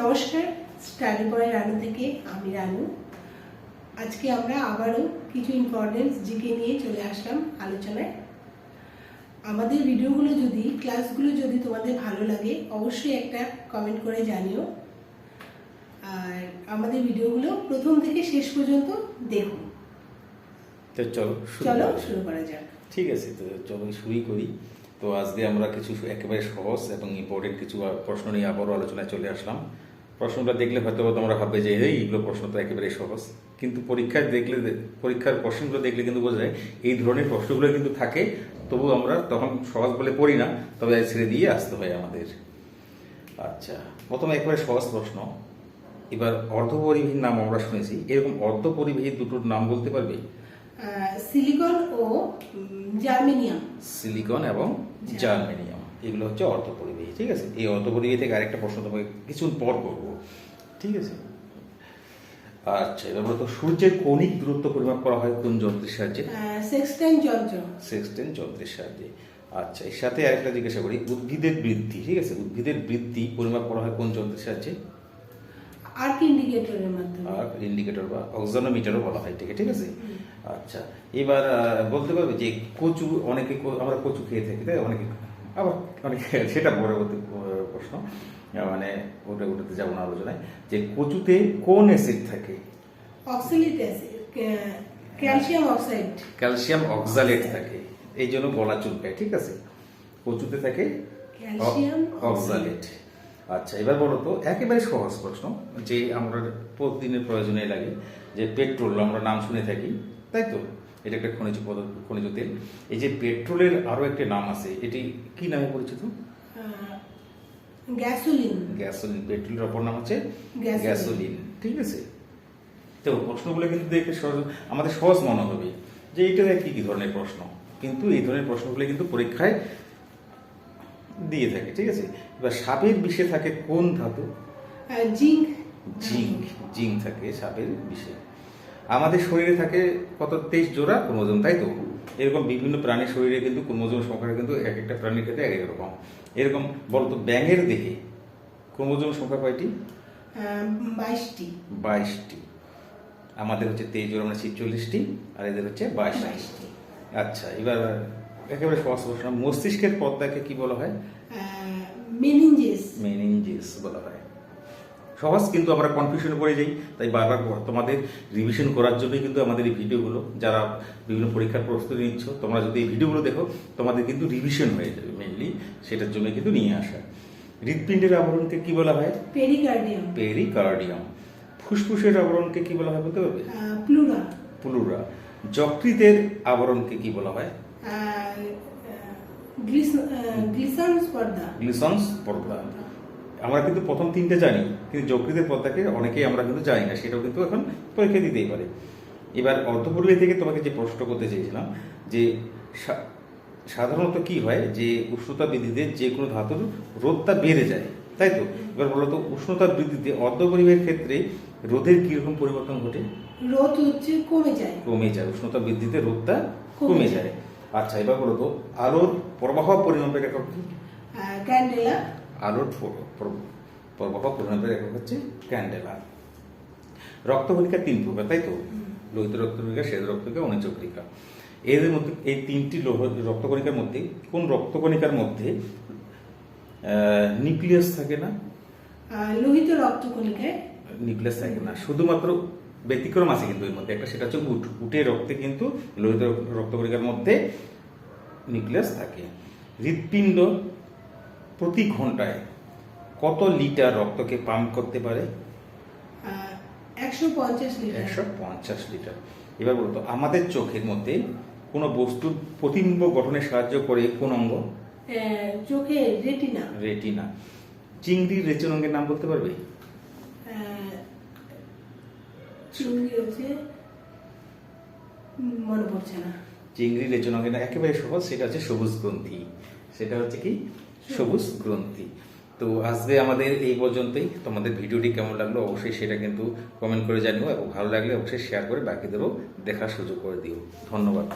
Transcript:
নমস্কার, স্টাডি পড়ায় রানু থেকে আমি রানু। আজকে আমরা আবারও কিছু ইম্পর্টেন্ট জিকে নিয়ে চলে আসলাম আলোচনায়। আমাদের ভিডিওগুলো ক্লাসগুলো যদি তোমাদের ভালো লাগে অবশ্যই একটা কমেন্ট করে জানিও, আর আমাদের ভিডিওগুলো প্রথম থেকে শেষ পর্যন্ত দেখুন। তো চলো শুরু করা যাক। ঠিক আছে, তো চলো শুরুই করি। তো আজকে আমরা কিছু একেবারে সহজ এবং ইম্পর্টেন্ট কিছু প্রশ্ন নিয়ে আবারও আলোচনায় চলে আসলাম। প্রশ্নটা দেখলে হয়তো তোমরা ভাববে যে এইগুলো প্রশ্ন তো একেবারে সহজ, কিন্তু পরীক্ষার প্রশ্নগুলো দেখলে কিন্তু বোঝা যায় এই ধরনের প্রশ্নগুলো কিন্তু থাকে, তবু আমরা তখন সহজ বলে পড়ি না, তবে ছেড়ে দিয়ে আসতে হয় আমাদের। আচ্ছা, প্রথমে একেবারে সহজ প্রশ্ন। এবার অর্ধপরিবাহীর নাম আমরা শুনেছি, এরকম অর্ধপরিবাহী দুটোর নাম বলতে পারবে? সিলিকন ও জার্মেনিয়াম। সিলিকন এবং জার্মেনিয়াম, এগুলো হচ্ছে অর্ধপরিবাহী। ঠিক আছে, এই অর্ধপরিবাহী থেকে আরেকটা প্রশ্ন তোমাকে কিছুক্ষণ পর করবো। ঠিক আছে, আচ্ছা এবার বলতো সূর্যের কৌণিক দূরত্ব পরিমাপ করা হয় কোন যন্ত্রের সাহায্যে? সেক্সটেন যন্ত্রের সাহায্যে। আচ্ছা, এর সাথে আরেকটা জিজ্ঞাসা করি, উদ্ভিদের বৃদ্ধি, ঠিক আছে, উদ্ভিদের বৃদ্ধি পরিমাপ করা হয় কোন যন্ত্রের সাহায্যে? আর্ক ইন্ডিকেটরের মাধ্যমে। আর্ক ইন্ডিকেটর বা অক্সানোমিটারও বলা হয়, ঠিক আছে। আচ্ছা, এবার বলতে পারবে যে কচু, অনেকে আমরা কচু খেয়ে থাকি, তাই অনেকে আবার অনেকে, সেটা পরবর্তী প্রশ্ন, মানে ওটাতে যাবো না আলোচনায়, যে কচুতে কোন অ্যাসিড থাকে? অক্সালিক অ্যাসিড, ক্যালসিয়াম অক্সালেট থাকে, এই জন্য গলা চুলকায়। ঠিক আছে, কচুতে থাকে ক্যালসিয়াম অক্সালেট। আচ্ছা, এবার বলো তো একেবারে সহজ প্রশ্ন, যে আমরা প্রতিদিনের প্রয়োজনে লাগে, যে পেট্রোল আমরা নাম শুনে থাকি, তাই তো? এটা একটা খনিজ তেল। এই যে পেট্রোলের আরো একটা নাম আছে, এটি কি নামে পরিচিত? গ্যাসোলিন। পেট্রোলের অপর নাম হচ্ছে গ্যাসোলিন। ঠিক আছে, তো প্রশ্নগুলো কিন্তু দেখে আমাদের সহজ মনে হবে যে এটা কি কি ধরনের প্রশ্ন, কিন্তু এই ধরনের প্রশ্নগুলো কিন্তু পরীক্ষায় দিয়ে থাকে। ঠিক আছে, এবার সাপের বিষে থাকে কোন ধাতু? জিঙ্ক থাকে সাপের বিষে। আমাদের শরীরে থাকে কত? 23 জোড়া ক্রোমোজোম, তাই তো? এরকম বিভিন্ন প্রাণীর শরীরে কিন্তু ক্রোমোজোম সংখ্যা কিন্তু এক একটা প্রাণীর ক্ষেত্রে এক এক রকম। এরকম বলতো ব্যাঙের দেহে ক্রোমোজোম সংখ্যা কয়টি? 22টি। আমাদের হচ্ছে 23 জোড়া, মানে 46টি, আর এদের হচ্ছে 22টি। আচ্ছা, এবার একেবারে সহজ প্রশ্ন, মস্তিষ্কের পর্দাকে কি বলা হয়? মেনিনজেস বলা হয়। সহজ, কিন্তু আমরা কনফিউশনে পড়ে যাই, তাই বারবার তোমাদের রিভিশন করার জন্যই কিন্তু আমাদের এই ভিডিওগুলো। যারা বিভিন্ন পরীক্ষার প্রস্তুতি নিচ্ছ, তোমরা যদি এই ভিডিওগুলো দেখো তোমাদের কিন্তু রিভিশন হয়ে যাবে, মেনলি সেটার জন্য কিন্তু নিয়ে আসা। হৃৎপিণ্ডের আবরণকে কি বলা হয়? পেরিকার্ডিয়াম। ফুসফুসের আবরণকে কি বলা হয় বলতে পারবে? প্লুরা। যকৃতের আবরণকে কি বলা হয়? গ্লিসন্স পর্দা। আমরা কিন্তু প্রথম তিনটে জানি, কিন্তু যকৃতের পর্দাকে অনেকেই আমরা কিন্তু জানি না, সেটাও কিন্তু এখন পরীক্ষা দিতেই পারে। এবার অর্ধপরিবাহী থেকে তোমাকে যে প্রশ্ন করতে চেয়েছিলাম, যে সাধারণত কি হয়, যে উষ্ণতা বৃদ্ধিতে যে কোনো ধাতুর রোধটা বেড়ে যায়, তাই তো? এবার বলতো উষ্ণতা বৃদ্ধিতে অর্ধপরিবাহীর ক্ষেত্রে রোধের কিরকম পরিবর্তন ঘটে? রোধ হচ্ছে কমে যায়। উষ্ণতা বৃদ্ধিতে রোধটা কমে যায়। আচ্ছা, এবার বলতো আলোর প্রবাহ পরিমাপের একক কি? ক্যান্ডেলা। আলোর প্রবাহ পরিমাপের একক হচ্ছে ক্যান্ডেলা। রক্তকণিকা 3 প্রকার, তাই তো? লোহিত রক্তকণিকা, শ্বেত রক্তকণিকা, অনিচক্রিকা। এদের মধ্যে এই 3টি রক্তকণিকার মধ্যে কোন রক্তকণিকার মধ্যে নিউক্লিয়াস থাকে না? লোহিত রক্তকণিকায় নিউক্লিয়াস থাকে না, শুধুমাত্র ব্যতিক্রম আছে কিন্তু এর মধ্যে একটা, সেটা হচ্ছে উটের রক্তে কিন্তু লোহিত রক্তকণিকার মধ্যে নিউক্লিয়াস থাকে। হৃৎপিণ্ড প্রতি ঘন্টায় কত লিটার রক্তকে পাম্প করতে পারে? 150 লিটার। এবার বলতো আমাদের চোখের মধ্যে কোন বস্তুর প্রতিবিম্ব গঠনে সাহায্য করে কোন অঙ্গ? চোখের রেটিনা। চিংড়ির রেচনাঙ্গের নাম বলতে পারবে? মনে পড়ছে না। চিংড়ির রেচনাঙ্গের একেবারে সহজ, সেটা হচ্ছে সবুজ গ্রন্থি। সেটা হচ্ছে কি? সবুজ গ্রন্থি। তো আজকে আমাদের এই পর্যন্তই। তোমাদের ভিডিওটি কেমন লাগলো অবশ্যই সেটা কিন্তু কমেন্ট করে জানিও, এবং ভালো লাগলে অবশ্যই শেয়ার করে বাকিদেরও দেখার সুযোগ করে দিও। ধন্যবাদ।